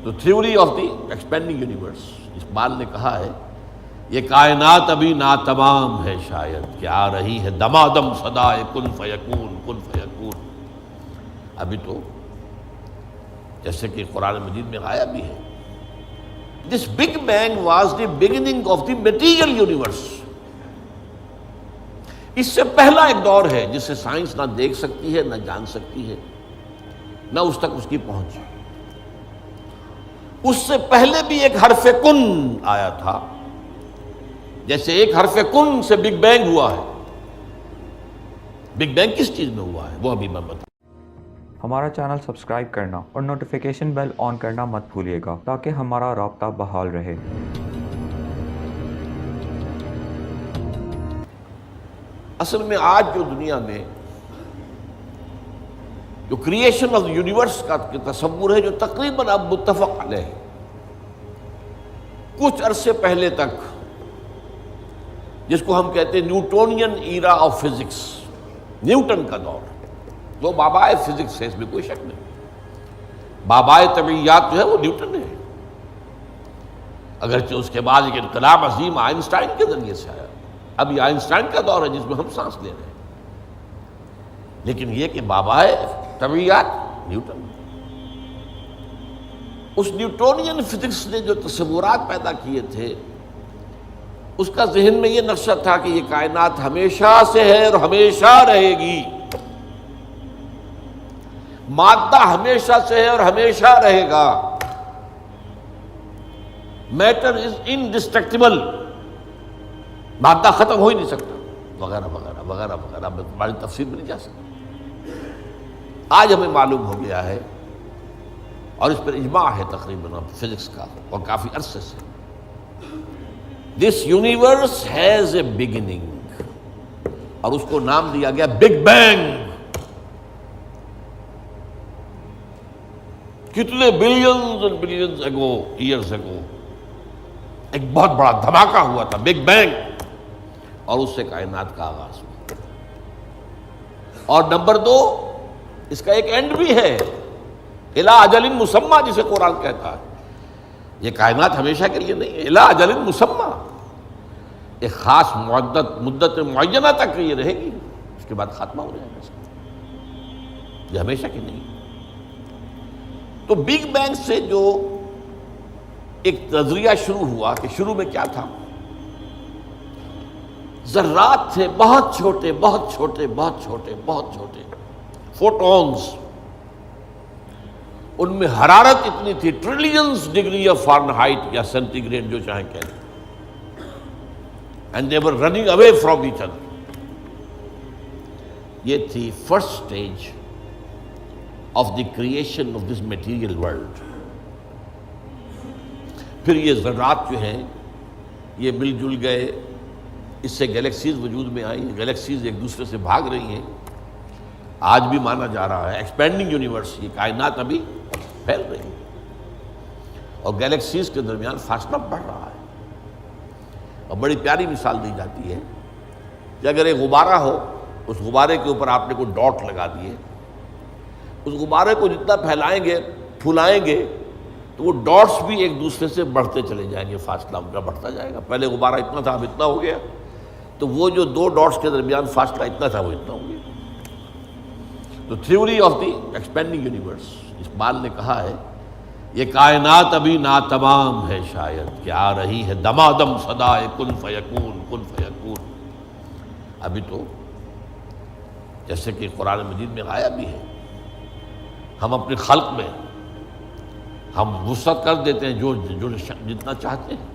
تو theory of the expanding universe, Iqbal نے کہا ہے یہ کائنات ابھی ناتمام ہے شاید کہ آ رہی ہے دمادم صدائے کن فیکون کن فیکون. ابھی تو جیسے کہ قرآن مجید میں آیا بھی ہے this big bang was the beginning of the material universe. اس سے پہلا ایک دور ہے جسے سائنس نہ دیکھ سکتی ہے، نہ جان سکتی ہے، نہ اس تک اس کی پہنچ. اس سے پہلے بھی ایک حرف کن آیا تھا، جیسے ایک حرف کن سے بگ بینگ ہوا ہے. بگ بینگ کس چیز میں ہوا ہے وہ ابھی میں بتا. ہمارا چینل سبسکرائب کرنا اور نوٹیفیکیشن بیل آن کرنا مت بھولیے گا تاکہ ہمارا رابطہ بحال رہے. اصل میں آج جو دنیا میں جو کریشن آف یونیورس کا تصور ہے جو تقریباً اب متفق علیہ ہے، کچھ عرصے پہلے تک جس کو ہم کہتے ہیں Newtonian era of physics, Newton کا دور، وہ بابائے فزکس ہے، اس میں کوئی شک نہیں. بابائے طبیعیات جو ہے وہ نیوٹن ہے، اگرچہ اس کے بعد ایک انقلاب عظیم آئنسٹائن کے ذریعے سے آیا. اب یہ آئنسٹائن کا دور ہے جس میں ہم سانس لے رہے ہیں، لیکن یہ کہ بابائے طبیعیات نیوٹن. اس نیوٹونین فزکس نے جو تصورات پیدا کیے تھے، اس کا ذہن میں یہ نقشہ تھا کہ یہ کائنات ہمیشہ سے ہے اور ہمیشہ رہے گی، مادہ ہمیشہ سے ہے اور ہمیشہ رہے گا، میٹر از انڈسٹرکٹیبل، مادہ ختم ہو ہی نہیں سکتا، وغیرہ وغیرہ وغیرہ وغیرہ. بڑی تفصیل میں نہیں جا سکتا. آج ہمیں معلوم ہو گیا ہے اور اس پر اجماع ہے تقریباً فزکس کا اور کافی عرصے سے، this universe has a beginning, اور اس کو نام دیا گیا بگ بینگ. کتنے بلینز اینڈ بلینز اگو، ایئرز اگو ایک بہت بڑا دھماکہ ہوا تھا، بگ بینگ، اور اس سے کائنات کا آغاز ہوا. اور نمبر 2، اس کا ایک اینڈ بھی ہے، الی اجل مسمی، جسے قرآن کہتا ہے. یہ کائنات ہمیشہ کے لیے نہیں ہے، الی اجل مسمی، ایک خاص مدت معینہ تک یہ رہے گی، اس کے بعد خاتمہ ہو جائے گا اس کا. یہ ہمیشہ کی نہیں. تو بگ بینگ سے جو ایک نظریہ شروع ہوا کہ شروع میں کیا تھا، ذرات تھے، بہت چھوٹے بہت چھوٹے بہت چھوٹے بہت چھوٹے، فوٹونز. ان میں حرارت اتنی تھی، ٹریلینز ڈگری آف فارنہائٹ یا سینٹی گریڈ جو چاہیں کہہ لیں، and they were running away from each other. یہ تھی first stage of the creation of this material world. پھر یہ ذرات جو ہیں یہ مل جل گئے، اس سے گیلیکسیز وجود میں آئی، گیلیکسیز ایک دوسرے سے بھاگ رہی ہیں. آج بھی مانا جا رہا ہے ایکسپینڈنگ یونیورس، یہ کائنات ابھی پھیل رہی ہے اور گیلیکسیز کے درمیان فاصلہ بڑھ رہا ہے. اور بڑی پیاری مثال دی جاتی ہے کہ اگر ایک غبارہ ہو، اس غبارے کے اوپر آپ نے کوئی ڈاٹ لگا دیے، اس غبارے کو جتنا پھیلائیں گے پھولائیں گے تو وہ ڈاٹس بھی ایک دوسرے سے بڑھتے چلے جائیں گے، فاصلہ ان کا بڑھتا جائے گا. پہلے غبارہ اتنا تھا، اب اتنا ہو گیا، تو وہ جو دو ڈاٹس کے درمیان فاصلہ اتنا تھا وہ اتنا ہو گیا. تو theory of the expanding universe, Iqbal نے کہا ہے یہ کائنات ابھی ناتمام ہے شاید کہ آ رہی ہے دمادم صدائے کن فیکون کن فیکون. ابھی تو جیسے کہ قرآن مجید میں آیا بھی ہے، ہم اپنے خلق میں ہم وسعت کر دیتے ہیں جو جتنا چاہتے ہیں.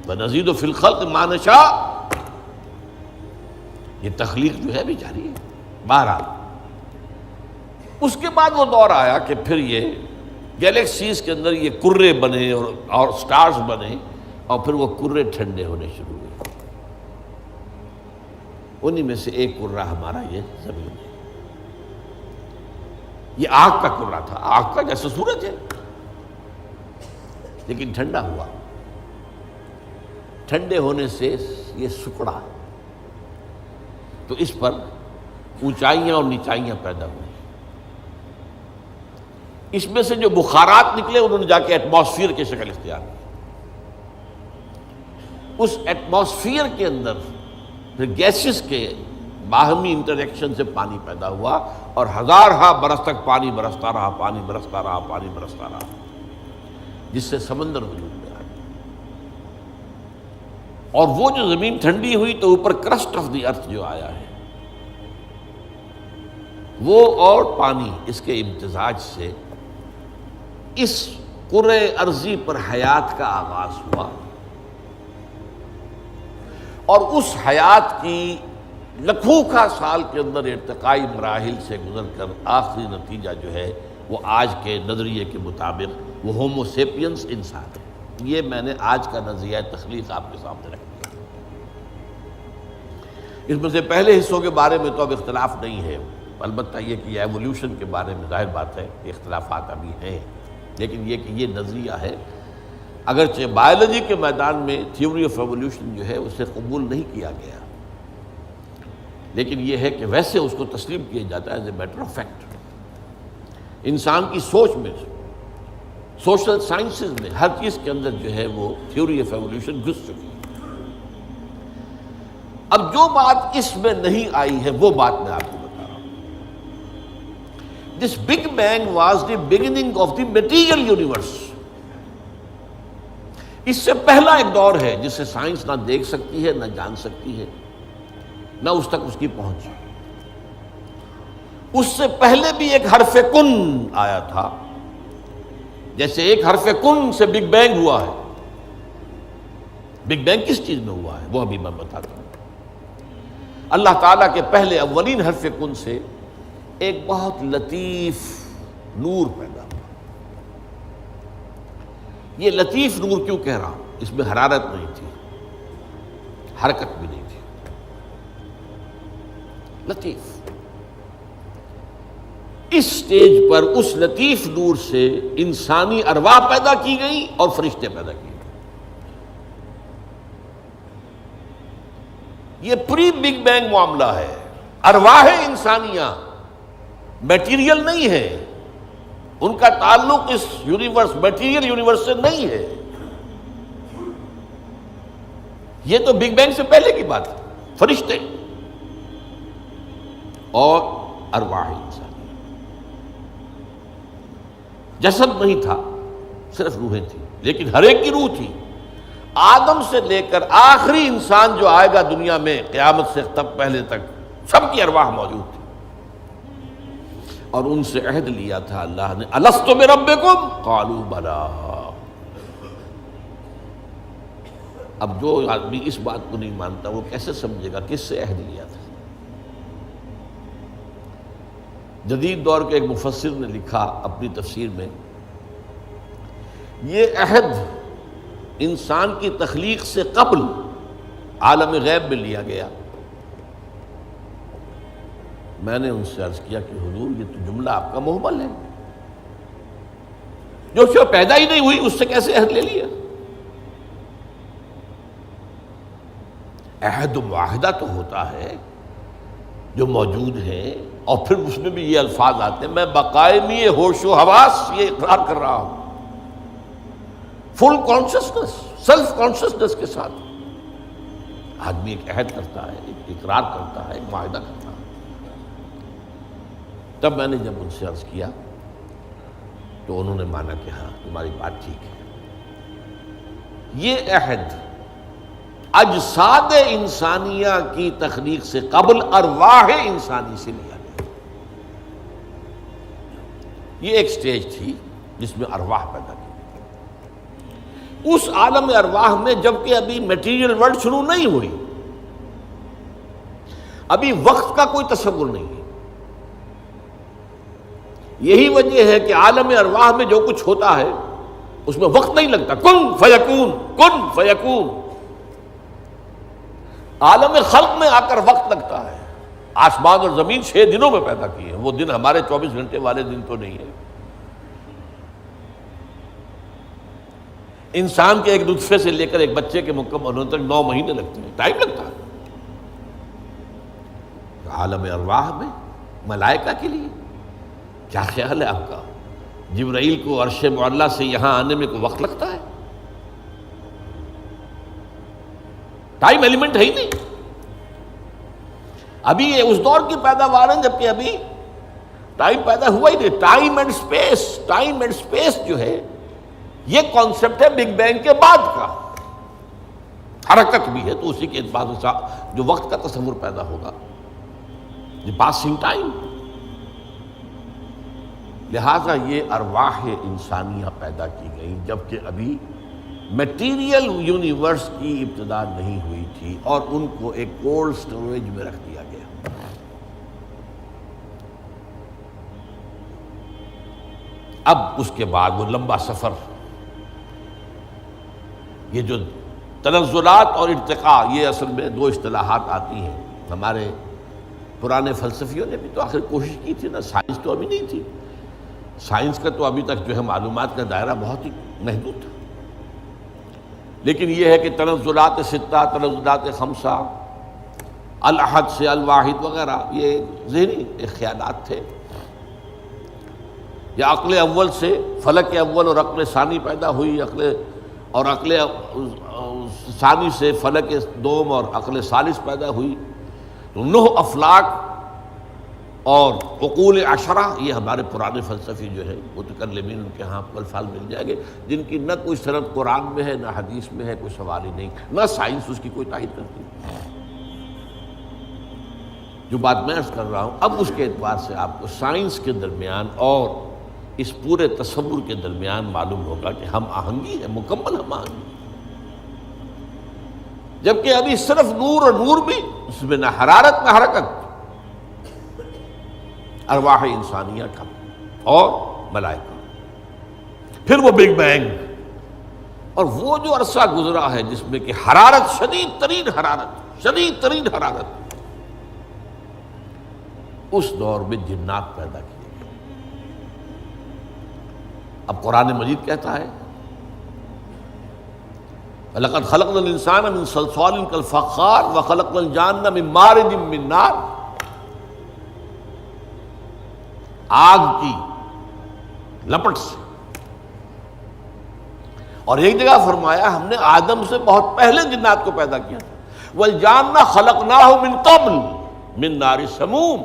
وَنَزِيدُ فِي الْخَلْقِ مَا نَشَاءُ، یہ تخلیق جو ہے بھی جاری ہے. بہرحال اس کے بعد وہ دور آیا کہ پھر یہ گیلیکسیز کے اندر یہ کرے بنے اور سٹارز بنے، اور پھر وہ کرے ٹھنڈے ہونے شروع ہوئے. انہی میں سے ایک کرہ ہمارا یہ زمین ہے. یہ آگ کا کرہ تھا، آگ کا جیسے سورج ہے، لیکن ٹھنڈا ہوا. ٹھنڈے ہونے سے یہ سکڑا، تو اس پر اونچائیاں اور نیچائیاں پیدا ہوئی. اس میں سے جو بخارات نکلے انہوں نے جا کے ایٹماسفیئر کی شکل اختیار کی. اس ایٹماسفیئر کے اندر پھر گیسز کے باہمی انٹریکشن سے پانی پیدا ہوا اور ہزارہا برس تک پانی برستا رہا، پانی برستا رہا، پانی برستا رہا، جس سے سمندر وجود میں آیا. اور وہ جو زمین ٹھنڈی ہوئی تو اوپر کرسٹ آف دی ارتھ جو آیا ہے وہ اور پانی، اس کے امتزاج سے اس کرۂ ارضی پر حیات کا آغاز ہوا. اور اس حیات کی لکھوں سال کے اندر ارتقائی مراحل سے گزر کر آخری نتیجہ جو ہے وہ آج کے نظریے کے مطابق وہ ہومو سیپینس انسان ہے. یہ میں نے آج کا نظریہ تخلیق آپ کے سامنے رکھ دیا. اس میں سے پہلے حصوں کے بارے میں تو اب اختلاف نہیں ہے، البتہ یہ کہ یہ ایولیوشن کے بارے میں ظاہر بات ہے کہ اختلافات ابھی ہیں، لیکن یہ کہ یہ نظریہ ہے. اگرچہ بایولوجی کے میدان میں تھیوری آف ایولیوشن جو ہے اسے قبول نہیں کیا گیا، لیکن یہ ہے کہ ویسے اس کو تسلیم کیا جاتا ہے as a matter of fact. انسان کی سوچ میں، سوشل سائنسز میں ہر چیز کے اندر جو ہے وہ تھیوری آف ایولیوشن گھس چکی ہے. اب جو بات اس میں نہیں آئی ہے وہ بات میں آپ کو بتا رہا ہوں. This big bang was the beginning of the material universe. اس سے پہلا ایک دور ہے جسے سائنس نہ دیکھ سکتی ہے، نہ جان سکتی ہے، نہ اس تک اس کی پہنچ. اس سے پہلے بھی ایک حرف کن آیا تھا، جیسے ایک حرف کن سے بگ بینگ ہوا ہے. بگ بینگ کس چیز میں ہوا ہے وہ ابھی میں بتاتا ہوں. اللہ تعالیٰ کے پہلے اولین حرف کن سے ایک بہت لطیف نور پیدا ہوا. یہ لطیف نور کیوں کہہ رہا ہوں؟ اس میں حرارت نہیں تھی، حرکت بھی نہیں تھی، لطیف. اس سٹیج پر اس لطیف نور سے انسانی ارواح پیدا کی گئی اور فرشتے پیدا کیے گئے. یہ پری بگ بینگ معاملہ ہے. ارواح انسانیہ میٹیریل نہیں ہے، ان کا تعلق اس یونیورس میٹیریل یونیورس سے نہیں ہے. یہ تو بگ بینگ سے پہلے کی بات ہے. فرشتے اور ارواح انسانی، جسد نہیں تھا، صرف روحیں تھیں، لیکن ہر ایک کی روح تھی. آدم سے لے کر آخری انسان جو آئے گا دنیا میں قیامت سے تب پہلے تک سب کی ارواح موجود تھی. اور ان سے عہد لیا تھا اللہ نے، الست بربکم قالوا بلا. اب جو آدمی اس بات کو نہیں مانتا وہ کیسے سمجھے گا کس سے عہد لیا تھا؟ جدید دور کے ایک مفسر نے لکھا اپنی تفسیر میں، یہ عہد انسان کی تخلیق سے قبل عالم غیب میں لیا گیا. میں نے ان سے عرض کیا کہ حضور یہ تو جملہ آپ کا محمل ہے، جو شے پیدا ہی نہیں ہوئی اس سے کیسے عہد لے لیا؟ عہد و معاہدہ تو ہوتا ہے جو موجود ہے، اور پھر اس میں بھی یہ الفاظ آتے ہیں، میں بقائمی ہوش و حواس یہ اقرار کر رہا ہوں، فل کانشسنس، سیلف کانشسنس کے ساتھ آدمی ایک عہد کرتا ہے، ایک اقرار کرتا ہے، ایک معاہدہ کرتا ہے. تب میں نے جب ان سے عرض کیا تو انہوں نے مانا کہ ہاں تمہاری بات ٹھیک ہے. یہ عہد اجساد انسانیہ کی تخلیق سے قبل ارواح انسانی سے لیا گیا. یہ ایک سٹیج تھی جس میں ارواح پیدا کی. اس عالم ارواح میں جبکہ ابھی میٹیریل ورلڈ شروع نہیں ہوئی، ابھی وقت کا کوئی تصور نہیں ہے. یہی وجہ ہے کہ عالم ارواح میں جو کچھ ہوتا ہے اس میں وقت نہیں لگتا، کن فیکون کن فیکون. عالم خلق میں آ کر وقت لگتا ہے. آسمان اور زمین 6 دنوں میں پیدا کی ہے، وہ دن ہمارے 24 گھنٹے والے دن تو نہیں ہے. انسان کے ایک نطفے سے لے کر ایک بچے کے مکمل ہونے تک 9 مہینے لگتے ہیں، ٹائم لگتا ہے. عالم ارواح میں ملائکہ کے لیے کیا خیال ہے آپ کا؟ جبرائیل کو عرش معلیٰ سے یہاں آنے میں کوئی وقت لگتا ہے؟ ٹائم ایلیمنٹ ہے ہی نہیں. ابھی یہ اس دور کی پیداوار ہے جبکہ ابھی ٹائم پیدا ہوا ہی نہیں. ٹائم اینڈ سپیس جو ہے یہ کانسیپٹ ہے بگ بینگ کے بعد کا. حرکت بھی ہے تو اسی کے اعتبار سے جو وقت کا تصور پیدا ہوگا یہ پاسنگ ٹائم. لہذا یہ ارواح انسانیہ پیدا کی گئی جبکہ ابھی میٹیریل یونیورس کی ابتدا نہیں ہوئی تھی اور ان کو ایک کولڈ سٹوریج میں رکھ دیا گیا. اب اس کے بعد وہ لمبا سفر، یہ جو تنزلات اور ارتقاء، یہ اصل میں دو اصطلاحات آتی ہیں. ہمارے پرانے فلسفیوں نے بھی تو آخر کوشش کی تھی نا. سائنس تو ابھی نہیں تھی. سائنس کا تو ابھی تک جو ہے معلومات کا دائرہ بہت ہی محدود تھا. لیکن یہ ہے کہ تنزلات ستہ، تنزلات خمسہ، الاحد سے الواحد وغیرہ، یہ ذہنی خیالات تھے. یا عقل اول سے فلک اول اور عقل ثانی پیدا ہوئی، عقل ثانی سے فلک دوم اور عقل ثالث پیدا ہوئی. تو 9 افلاک اور عقول عشرہ، یہ ہمارے پرانے فلسفی جو ہے متکلمین، ان کے ہاں الفاظ مل جائیں گے جن کی نہ کوئی سند قرآن میں ہے، نہ حدیث میں ہے، کوئی سوال ہی نہیں، نہ سائنس اس کی کوئی تائید کرتی. جو بات میں عرض کر رہا ہوں اب اس کے اعتبار سے آپ کو سائنس کے درمیان اور اس پورے تصور کے درمیان معلوم ہوگا کہ ہم آہنگی ہے، مکمل ہم آہنگی. جبکہ ابھی صرف نور، اور نور بھی اس میں نہ حرارت نہ حرکت. ارواح انسانیہ کا اور ملائکہ. پھر وہ بگ بینگ اور وہ جو عرصہ گزرا ہے جس میں کہ حرارت، شدید ترین حرارت، اس دور میں جنات پیدا کیے گئے. اب قرآن مجید کہتا ہے وَلَقَدْ خَلَقْنَا الْإِنسَانَ مِنْ صَلْصَالٍ كَالْفَخَّارِ وَخَلَقْنَا الْجَانَّ مِنْ مَارِجٍ مِنْ نَارٍ. آگ کی لپٹ سے. اور ایک جگہ فرمایا ہم نے آدم سے بہت پہلے جنات کو پیدا کیا تھا. وَالْجَانَّ خَلَقْنَاهُ مِنْ قَبْلُ مِنْ نَارِ سَمُومٍ.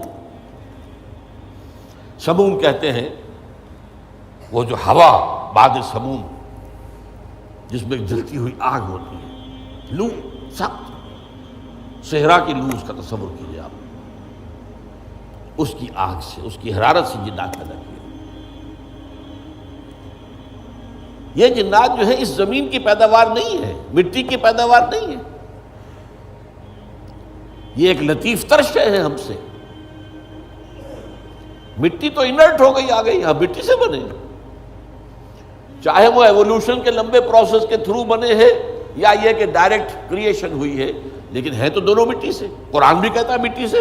سموم کہتے ہیں وہ جو ہوا بعد سموم جس میں جلتی ہوئی آگ ہوتی ہے، لو، سخت صحرا کی لو، اس کا تصور کیجیے آپ. اس کی آگ سے، اس کی حرارت سے جنات پیدا کیے. یہ جنات جو ہے اس زمین کی پیداوار نہیں ہے، مٹی کی پیداوار نہیں ہے. یہ ایک لطیف تر شے ہے ہم سے. مٹی تو انرٹ ہو گئی، آ گئی، ہم مٹی سے بنے. چاہے وہ ایوولوشن کے لمبے پروسیس کے تھرو بنے ہیں یا یہ کہ ڈائریکٹ کریشن ہوئی ہے، لیکن ہے تو دونوں مٹی سے. قرآن بھی کہتا ہے مٹی سے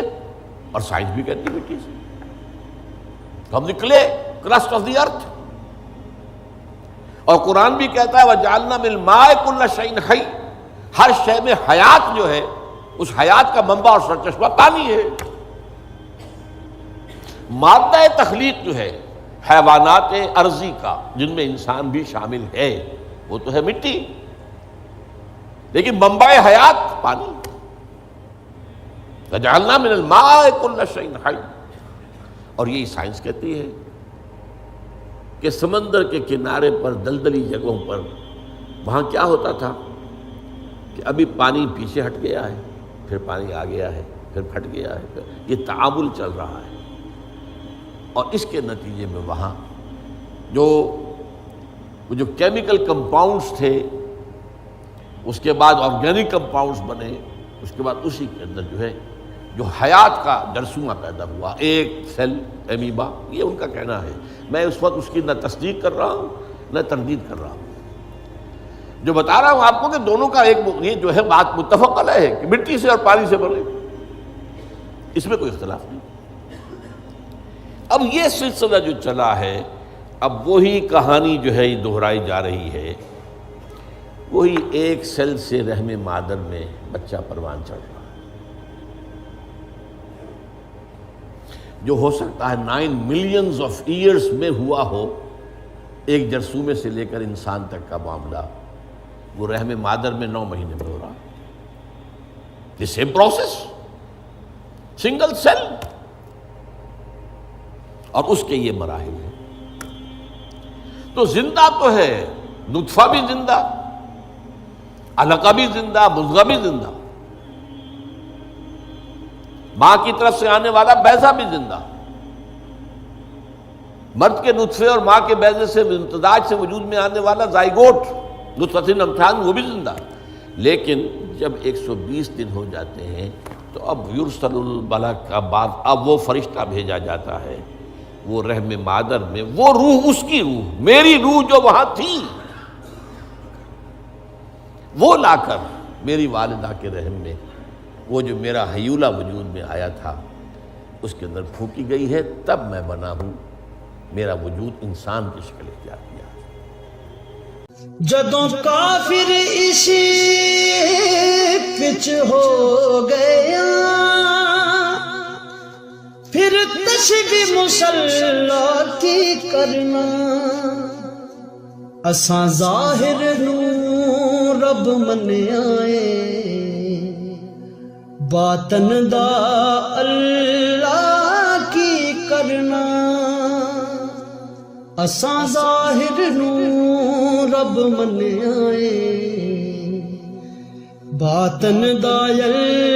اور سائنس بھی کہتی ہے مٹی سے. ہم نکلے کرسٹ آف دی ارتھ. اور قرآن بھی کہتا ہے وَجَعَلْنَا مِنَ الْمَاءِ كُلَّ شَيْءٍ حَيٍّ. ہر شے میں حیات جو ہے، اس حیات کا منبع اور سرچشمہ پانی ہے. مادہ تخلیق جو ہے حیوانات ارضی کا، جن میں انسان بھی شامل ہے، وہ تو ہے مٹی، لیکن منبع حیات پانی. وَجَعَلْنَا مِنَ الْمَاءِ كُلَّ شَيْءٍ حَيٍّ. اور یہی سائنس کہتی ہے کہ سمندر کے کنارے پر، دلدلی جگہوں پر، وہاں کیا ہوتا تھا کہ ابھی پانی پیچھے ہٹ گیا ہے، پھر پانی آ گیا ہے، پھر پھٹ گیا ہے. یہ تعامل چل رہا ہے. اور اس کے نتیجے میں وہاں جو کیمیکل کمپاؤنڈز تھے، اس کے بعد آرگینک کمپاؤنڈز بنے، اس کے بعد اسی کے اندر جو ہے جو حیات کا جرثومہ پیدا ہوا، ایک سیل ایمیبا. یہ ان کا کہنا ہے. میں اس وقت اس کی نہ تصدیق کر رہا ہوں نہ تردید کر رہا ہوں. جو بتا رہا ہوں آپ کو کہ دونوں کا ایک یہ جو ہے بات متفق علیہ ہے کہ مٹی سے اور پانی سے بنے، اس میں کوئی اختلاف نہیں. اب یہ سلسلہ جو چلا ہے، اب وہی کہانی جو ہے یہ دہرائی جا رہی ہے. وہی ایک سیل سے رحم مادر میں بچہ پروان چڑھ رہا ہے، جو ہو سکتا ہے 9 ملینز آف ایئرز میں ہوا ہو، ایک جرثومے سے لے کر انسان تک کا معاملہ وہ رحم مادر میں 9 مہینے میں ہو رہا، the same process, single cell, اور اس کے یہ مراحل ہیں۔ تو زندہ تو ہے، نطفہ بھی زندہ، علقہ بھی زندہ، مضغہ بھی زندہ، ماں کی طرف سے آنے والا بیضہ بھی زندہ، مرد کے نطفے اور ماں کے بیضے سے امتزاج سے وجود میں آنے والا زائگوٹ نطفۃ امتحان وہ بھی زندہ۔ لیکن جب 120 دن ہو جاتے ہیں تو اب یرسل الملک، کا بعد اب وہ فرشتہ بھیجا جاتا ہے، وہ رحم مادر میں وہ روح، اس کی روح، میری روح جو وہاں تھی، وہ لا کر میری والدہ کے رحم میں، وہ جو میرا حیولہ وجود میں آیا تھا اس کے اندر پھونکی گئی ہے، تب میں بنا ہوں، میرا وجود انسان کی شکل اختیار کیا ہے۔ جدوں کافر اسی پچ ہو گیا، پھر تشبیہ مسلح کی کرنا، اساں ظاہر نوں رب منیاں باطن دا اللہ کی کرنا، اساں ظاہر نوں رب منیاں باطن دا اللہ